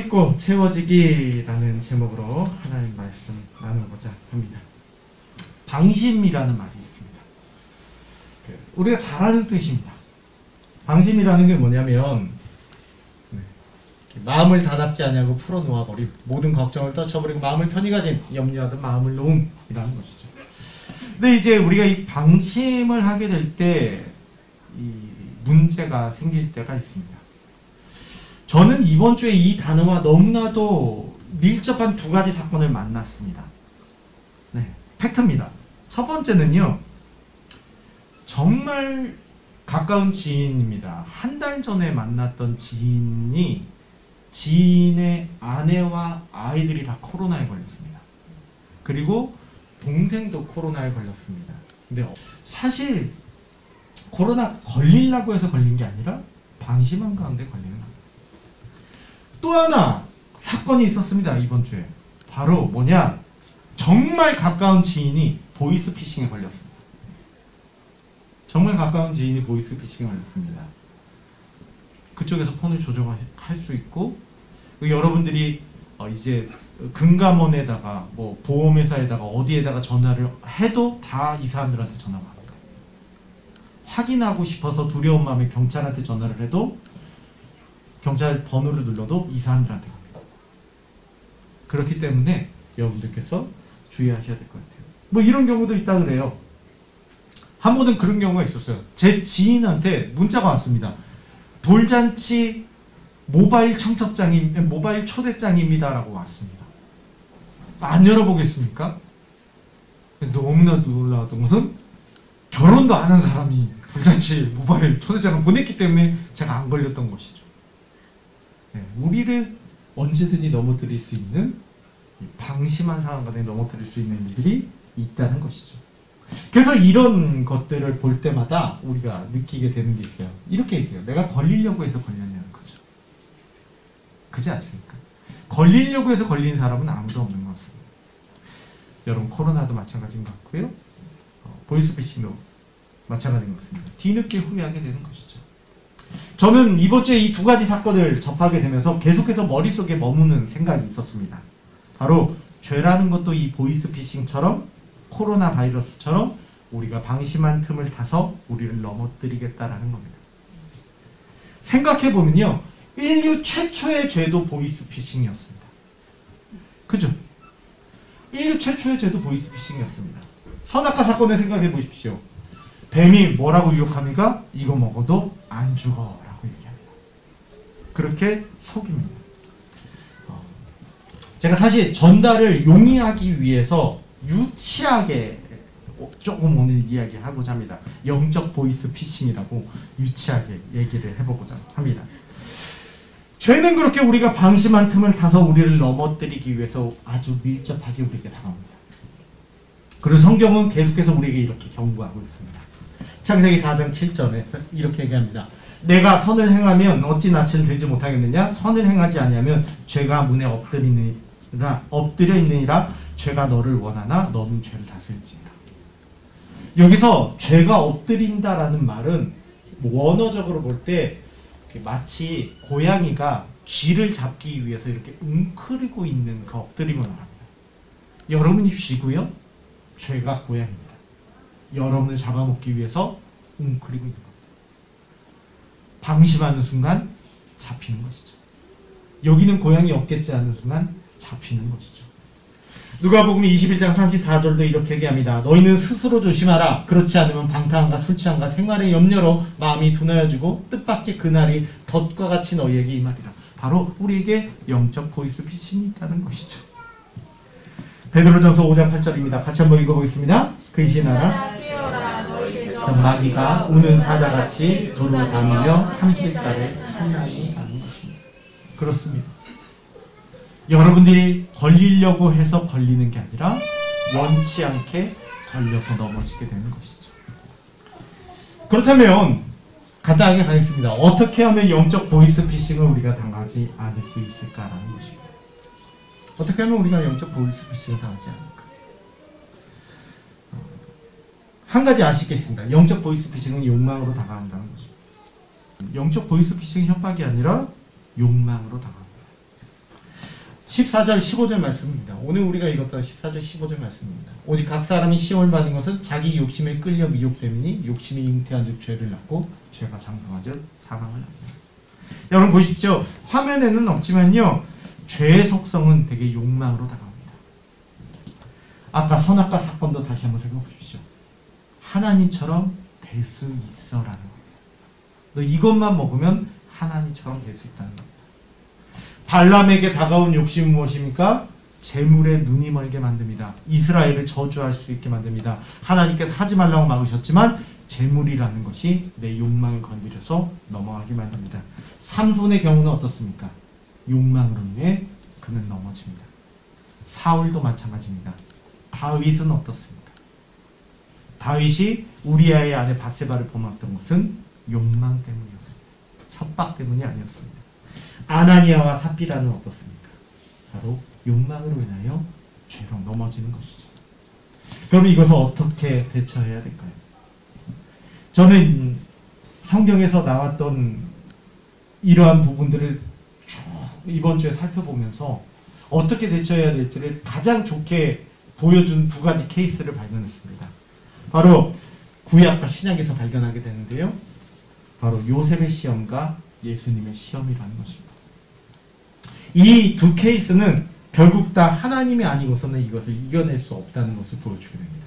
믿고 채워지기라는 제목으로 하나님 말씀 나누고자 합니다. 방심이라는 말이 있습니다. 우리가 잘 아는 뜻입니다. 방심이라는 게 뭐냐면 마음을 다잡지 아니하고 풀어놓아버림, 모든 걱정을 떨쳐버리고 마음을 편히 가진, 염려하던 마음을 놓음이라는 것이죠. 근데 이제 우리가 이 방심을 하게 될 때 이 문제가 생길 때가 있습니다. 저는 이번 주에 이 단어와 너무나도 밀접한 두 가지 사건을 만났습니다. 네, 팩트입니다. 첫 번째는요, 정말 가까운 지인입니다. 한 달 전에 만났던 지인이 지인의 아내와 아이들이 다 코로나에 걸렸습니다. 그리고 동생도 코로나에 걸렸습니다. 근데 사실 코로나 걸리려고 해서 걸린 게 아니라 방심한 가운데 걸리는 겁니다. 또 하나 사건이 있었습니다. 이번 주에. 바로 뭐냐? 정말 가까운 지인이 보이스피싱에 걸렸습니다. 정말 가까운 지인이 보이스피싱에 걸렸습니다. 그쪽에서 폰을 조정할 수 있고, 여러분들이 이제 금감원에다가 뭐 보험회사에다가 어디에다가 전화를 해도 다 이 사람들한테 전화가 합니다. 확인하고 싶어서 두려운 마음에 경찰한테 전화를 해도, 경찰 번호를 눌러도 이 사람들한테 갑니다. 그렇기 때문에 여러분들께서 주의하셔야 될 것 같아요. 뭐 이런 경우도 있다 그래요. 한 번은 그런 경우가 있었어요. 제 지인한테 문자가 왔습니다. 돌잔치 모바일 청첩장임, 모바일 초대장입니다 라고 왔습니다. 안 열어보겠습니까? 너무나 놀라웠던 것은 결혼도 안 한 사람이 돌잔치 모바일 초대장을 보냈기 때문에 제가 안 걸렸던 것이죠. 네, 우리를 언제든지 넘어뜨릴 수 있는, 방심한 상황 가운데 넘어뜨릴 수 있는 일들이 있다는 것이죠. 그래서 이런 것들을 볼 때마다 우리가 느끼게 되는 게 있어요. 이렇게 얘기해요. 내가 걸리려고 해서 걸렸냐는 거죠. 그렇지 않습니까? 걸리려고 해서 걸린 사람은 아무도 없는 것 같습니다. 여러분, 코로나도 마찬가지인 것 같고요. 보이스피싱도 마찬가지인 것 같습니다. 뒤늦게 후회하게 되는 것이죠. 저는 이번 주에 이 두 가지 사건을 접하게 되면서 계속해서 머릿속에 머무는 생각이 있었습니다. 바로 죄라는 것도 이 보이스피싱처럼, 코로나 바이러스처럼 우리가 방심한 틈을 타서 우리를 넘어뜨리겠다라는 겁니다. 생각해보면요, 인류 최초의 죄도 보이스피싱이었습니다. 그죠? 인류 최초의 죄도 보이스피싱이었습니다. 선악과 사건을 생각해 보십시오. 뱀이 뭐라고 유혹합니까? 이거 먹어도 안 죽어 라고 얘기합니다. 그렇게 속입니다. 제가 사실 전달을 용이하기 위해서 유치하게 조금 오늘 이야기하고자 합니다. 영적 보이스피싱이라고 유치하게 얘기를 해보고자 합니다. 죄는 그렇게 우리가 방심한 틈을 타서 우리를 넘어뜨리기 위해서 아주 밀접하게 우리에게 다가옵니다. 그리고 성경은 계속해서 우리에게 이렇게 경고하고 있습니다. 창세기 4장 7절에 이렇게 얘기합니다. 내가 선을 행하면 어찌 낯을 들지 못하겠느냐? 선을 행하지 아니하면 죄가 문에 엎드려 있느니라. 죄가 너를 원하나 너는 죄를 다스릴지니라. 여기서 죄가 엎드린다라는 말은 원어적으로 볼 때 마치 고양이가 쥐를 잡기 위해서 이렇게 웅크리고 있는 그 엎드림을 말합니다. 여러분이 쥐고요, 죄가 고양이입니다. 여러분을 잡아먹기 위해서 웅크리고 있는 겁니다. 방심하는 순간 잡히는 것이죠. 여기는 고양이 없겠지 하는 순간 잡히는 것이죠. 누가복음 21장 34절도 이렇게 얘기합니다. 너희는 스스로 조심하라. 그렇지 않으면 방탕함과 술 취함과 생활의 염려로 마음이 둔하여지고 뜻밖의 그날이 덫과 같이 너희에게 임하리라. 바로 우리에게 영적 보이스피싱이 있다는 것이죠. 베드로전서 5장 8절입니다. 같이 한번 읽어보겠습니다. 근신하라. 마귀가 우는 사자같이 두루 다니며 삼킬자를 찬양히 하는 것입니다. 그렇습니다. 여러분들이 걸리려고 해서 걸리는 게 아니라 원치 않게 걸려서 넘어지게 되는 것이죠. 그렇다면 간단하게 가겠습니다. 어떻게 하면 영적 보이스피싱을 우리가 당하지 않을 수 있을까라는 것입니다. 어떻게 하면 우리가 영적 보이스피싱을 당하지 않을까? 한 가지 아시겠습니다. 영적 보이스피싱은 욕망으로 다가간다는 것입니다. 영적 보이스피싱 협박이 아니라 욕망으로 다가갑니다. 14절 15절 말씀입니다. 오늘 우리가 읽었던 14절 15절 말씀입니다. 오직 각 사람이 시험을 받는 것은 자기 욕심에 끌려 미혹됨이니 욕심이 잉태한 즉 죄를 낳고 죄가 장성한 즉 사망을 낳습니다. 여러분 보십시오. 화면에는 없지만요. 죄의 속성은 되게 욕망으로 다가옵니다. 아까 선악과 사건도 다시 한번 생각해 보십시오. 하나님처럼 될 수 있어라는 거예요. 너 이것만 먹으면 하나님처럼 될 수 있다는 겁니다. 발람에게 다가온 욕심은 무엇입니까? 재물에 눈이 멀게 만듭니다. 이스라엘을 저주할 수 있게 만듭니다. 하나님께서 하지 말라고 막으셨지만 재물이라는 것이 내 욕망을 건드려서 넘어가게 만듭니다. 삼손의 경우는 어떻습니까? 욕망으로 인해 그는 넘어집니다. 사울도 마찬가지입니다. 다윗은 어떻습니까? 다윗이 우리아의 아내 바세바를 범했던 것은 욕망 때문이었습니다. 협박 때문이 아니었습니다. 아나니아와 삽비라는 어떻습니까? 바로 욕망으로 인하여 죄로 넘어지는 것이죠. 그럼 이것을 어떻게 대처해야 될까요? 저는 성경에서 나왔던 이러한 부분들을 쭉 이번 주에 살펴보면서 어떻게 대처해야 될지를 가장 좋게 보여준 두 가지 케이스를 발견했습니다. 바로 구약과 신약에서 발견하게 되는데요. 바로 요셉의 시험과 예수님의 시험이라는 것입니다. 이 두 케이스는 결국 다 하나님이 아니고서는 이것을 이겨낼 수 없다는 것을 보여주게 됩니다.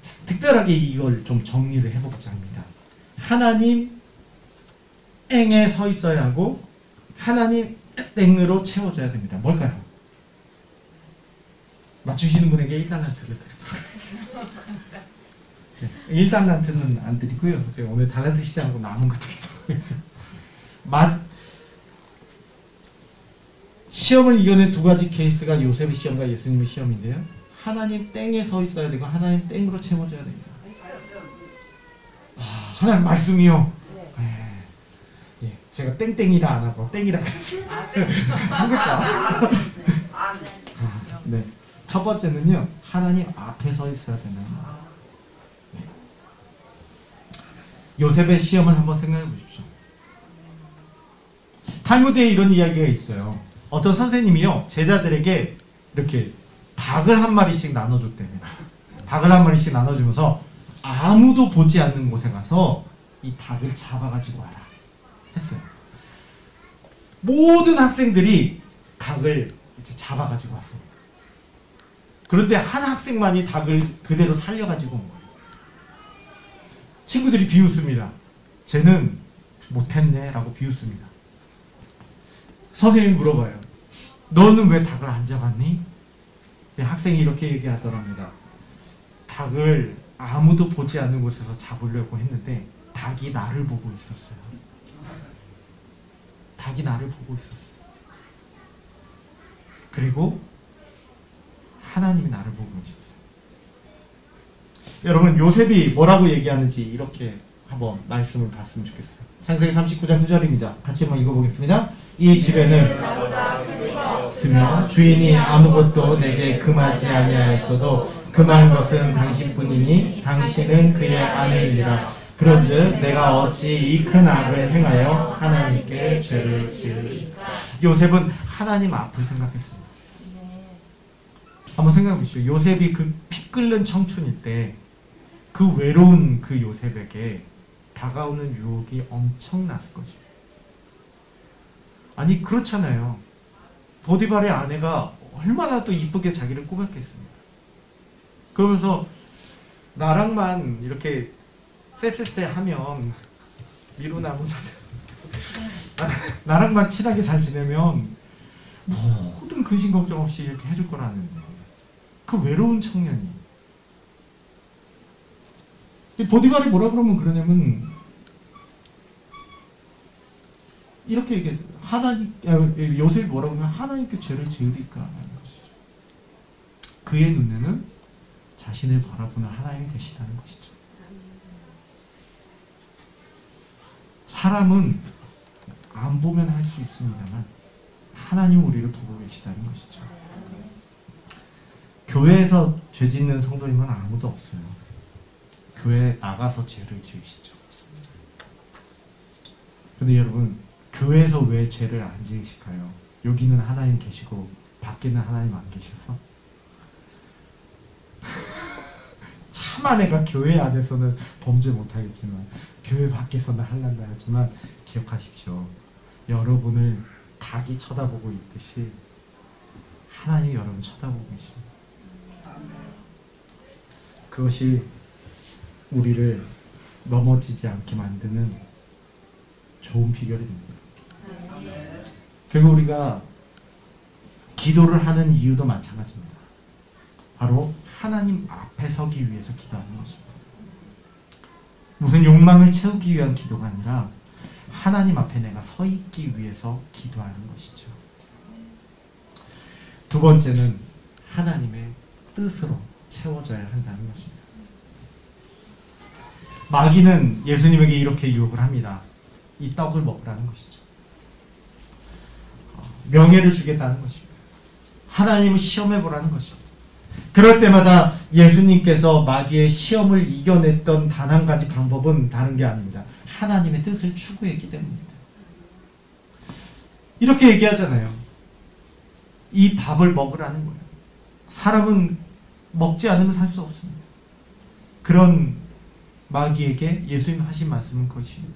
자, 특별하게 이걸 좀 정리를 해보고자 합니다. 하나님 땡에 서 있어야 하고 하나님 땡으로 채워져야 됩니다. 뭘까요? 맞추시는 분에게 1달란트를 드리도록 하겠습니다. 1달란트는 안 드리고요. 제가 오늘 달란트 시장하고 남은 거 드리도록 하겠습니다. 시험을 이겨낸 두 가지 케이스가 요셉의 시험과 예수님의 시험인데요. 하나님 땡에 서 있어야 되고 하나님 땡으로 채워져야 됩니다. 하나님 말씀이요. 예, 제가 땡땡이라 안 하고 땡이라 그랬어요. 한 글자. 네. 첫 번째는요. 하나님 앞에 서 있어야 되는 거예요. 네. 요셉의 시험을 한번 생각해 보십시오. 탈무드에 이런 이야기가 있어요. 어떤 선생님이요. 제자들에게 이렇게 닭을 한 마리씩 나눠줬답니다. 닭을 한 마리씩 나눠주면서 아무도 보지 않는 곳에 가서 이 닭을 잡아가지고 와라 했어요. 모든 학생들이 닭을 이제 잡아가지고 왔습니다. 그런데 한 학생만이 닭을 그대로 살려가지고 온 거예요. 친구들이 비웃습니다. 쟤는 못했네 라고 비웃습니다. 선생님이 물어봐요. 너는 왜 닭을 안 잡았니? 학생이 이렇게 얘기하더랍니다. 닭을 아무도 보지 않는 곳에서 잡으려고 했는데 닭이 나를 보고 있었어요. 닭이 나를 보고 있었어요. 그리고 하나님이 나를 보고 계셨어요. 여러분 요셉이 뭐라고 얘기하는지 이렇게 한번 말씀을 봤으면 좋겠어요. 창세기 39장 9절입니다. 같이 한번 읽어보겠습니다. 이 집에는 없으며 주인이 아무것도 내게 금하지 아니하였어도 금한 것은 당신뿐이니 당신은 그의 아내이니라. 그런즉 내가 어찌 이 큰 악을 행하여 하나님께 죄를 지으리까. 요셉은 하나님 앞을 생각했습니다. 한번 생각해 보시죠. 요셉이 그 피 끓는 청춘일 때 그 외로운 그 요셉에게 다가오는 유혹이 엄청났을 거죠. 아니 그렇잖아요. 보디발의 아내가 얼마나 또 이쁘게 자기를 꾸몄겠습니까? 그러면서 나랑만 이렇게 쎄쎄쎄 하면 미루나무 사자 나랑만 친하게 잘 지내면 모든 근심 걱정 없이 이렇게 해줄 거라는데 그 외로운 청년이 보디발이 뭐라 그러면 그러냐면 이렇게 얘기해. 요셉이 뭐라 그러면 하나님께 죄를 지으리까 하는 것이죠. 그의 눈에는 자신을 바라보는 하나님이 계시다는 것이죠. 사람은 안 보면 할 수 있습니다만 하나님은 우리를 보고 계시다는 것이죠. 교회에서 죄 짓는 성도님은 아무도 없어요. 교회에 나가서 죄를 지으시죠. 근데 여러분 교회에서 왜 죄를 안 지으실까요? 여기는 하나님 계시고 밖에는 하나님 안 계셔서 차마 내가 교회 안에서는 범죄 못하겠지만 교회 밖에서는 할란다 하지만 기억하십시오. 여러분을 닭이 쳐다보고 있듯이 하나님이 여러분 쳐다보고 계십니다. 그것이 우리를 넘어지지 않게 만드는 좋은 비결이 됩니다. 결국 우리가 기도를 하는 이유도 마찬가지입니다. 바로 하나님 앞에 서기 위해서 기도하는 것입니다. 무슨 욕망을 채우기 위한 기도가 아니라 하나님 앞에 내가 서 있기 위해서 기도하는 것이죠. 두 번째는 하나님의 뜻으로 채워져야 한다는 것입니다. 마귀는 예수님에게 이렇게 유혹을 합니다. 이 떡을 먹으라는 것이죠. 명예를 주겠다는 것입니다. 하나님을 시험해보라는 것입니다. 그럴 때마다 예수님께서 마귀의 시험을 이겨냈던 단 한 가지 방법은 다른 게 아닙니다. 하나님의 뜻을 추구했기 때문입니다. 이렇게 얘기하잖아요. 이 밥을 먹으라는 거예요. 사람은 먹지 않으면 살 수 없습니다. 그런 마귀에게 예수님 하신 말씀은 그것입니다.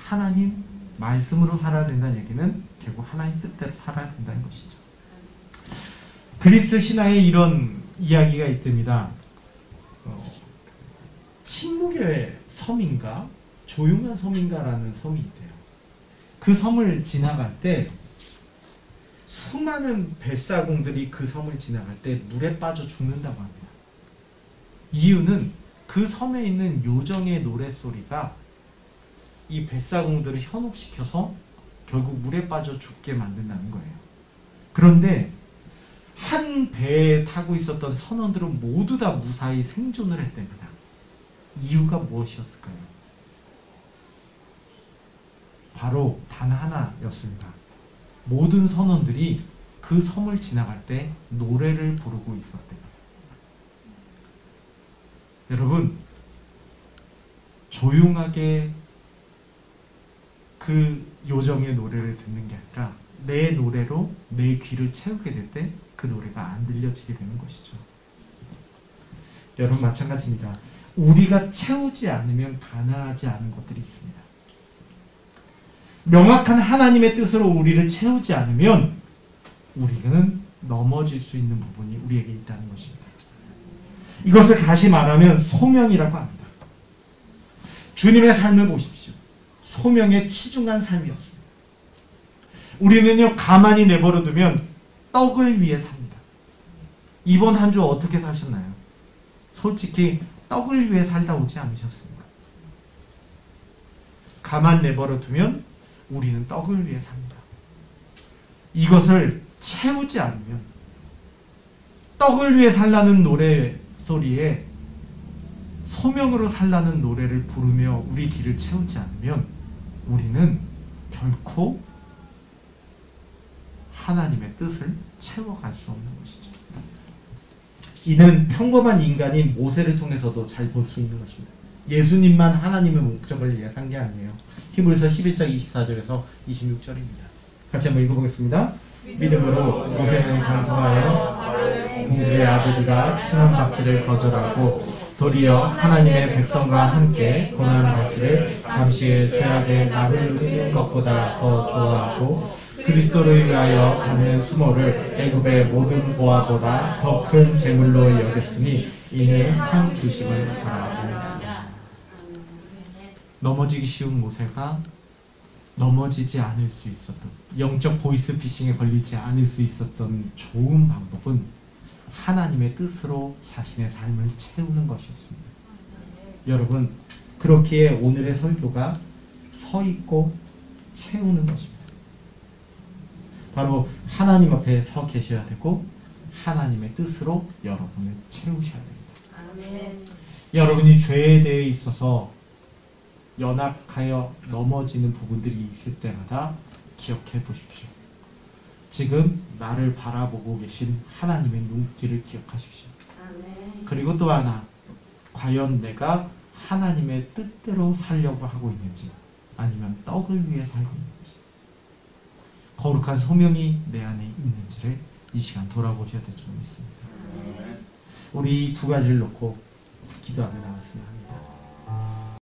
하나님 말씀으로 살아야 된다는 얘기는 결국 하나님 뜻대로 살아야 된다는 것이죠. 그리스 신화에 이런 이야기가 있답니다. 침묵의 섬인가 조용한 섬인가라는 섬이 있대요. 그 섬을 지나갈 때 수많은 뱃사공들이 그 섬을 지나갈 때 물에 빠져 죽는다고 합니다. 이유는 그 섬에 있는 요정의 노랫소리가 이 뱃사공들을 현혹시켜서 결국 물에 빠져 죽게 만든다는 거예요. 그런데 한 배에 타고 있었던 선원들은 모두 다 무사히 생존을 했답니다. 이유가 무엇이었을까요? 바로 단 하나였습니다. 모든 선원들이 그 섬을 지나갈 때 노래를 부르고 있었대요. 여러분, 조용하게 그 요정의 노래를 듣는 게 아니라 내 노래로 내 귀를 채우게 될 때 그 노래가 안 들려지게 되는 것이죠. 여러분 마찬가지입니다. 우리가 채우지 않으면 가능하지 않은 것들이 있습니다. 명확한 하나님의 뜻으로 우리를 채우지 않으면 우리는 넘어질 수 있는 부분이 우리에게 있다는 것입니다. 이것을 다시 말하면 소명이라고 합니다. 주님의 삶을 보십시오. 소명에 치중한 삶이었습니다. 우리는요 가만히 내버려두면 떡을 위해 삽니다. 이번 한 주 어떻게 사셨나요? 솔직히 떡을 위해 살다 오지 않으셨습니까? 가만 내버려두면 우리는 떡을 위해 삽니다. 이것을 채우지 않으면 떡을 위해 살라는 노래 소리에 소명으로 살라는 노래를 부르며 우리 귀를 채우지 않으면 우리는 결코 하나님의 뜻을 채워갈 수 없는 것이죠. 이는 평범한 인간인 모세를 통해서도 잘 볼 수 있는 것입니다. 예수님만 하나님의 목적을 위해 산 게 아니에요. 히브리서 11장 24절에서 26절입니다. 같이 한번 읽어보겠습니다. 믿음으로 모세는 장성하여 공주의 아들이라 칭함받기를 거절하고 도리어 하나님의 백성과 함께 고난받기를 잠시의 죄악의 낙을 누리는 것보다 더 좋아하고 그리스도를 위하여 받는 수모를 애굽의 모든 보화보다 더 큰 재물로 여겼으니 이는 상 주심을 바라봅니다. 넘어지기 쉬운 모세가 넘어지지 않을 수 있었던, 영적 보이스피싱에 걸리지 않을 수 있었던 좋은 방법은 하나님의 뜻으로 자신의 삶을 채우는 것이었습니다. 여러분, 그렇기에 오늘의 설교가 서 있고 채우는 것입니다. 바로 하나님 앞에 서 계셔야 되고 하나님의 뜻으로 여러분을 채우셔야 됩니다. 아멘. 여러분이 죄에 대해 있어서 연약하여 넘어지는 부분들이 있을 때마다 기억해 보십시오. 지금 나를 바라보고 계신 하나님의 눈길을 기억하십시오. 아멘. 그리고 또 하나, 과연 내가 하나님의 뜻대로 살려고 하고 있는지 아니면 떡을 위해 살고 있는지 거룩한 소명이 내 안에 있는지를 이 시간 돌아보셔야 될 줄 믿습니다. 우리 두 가지를 놓고 기도하며 나갔으면 합니다.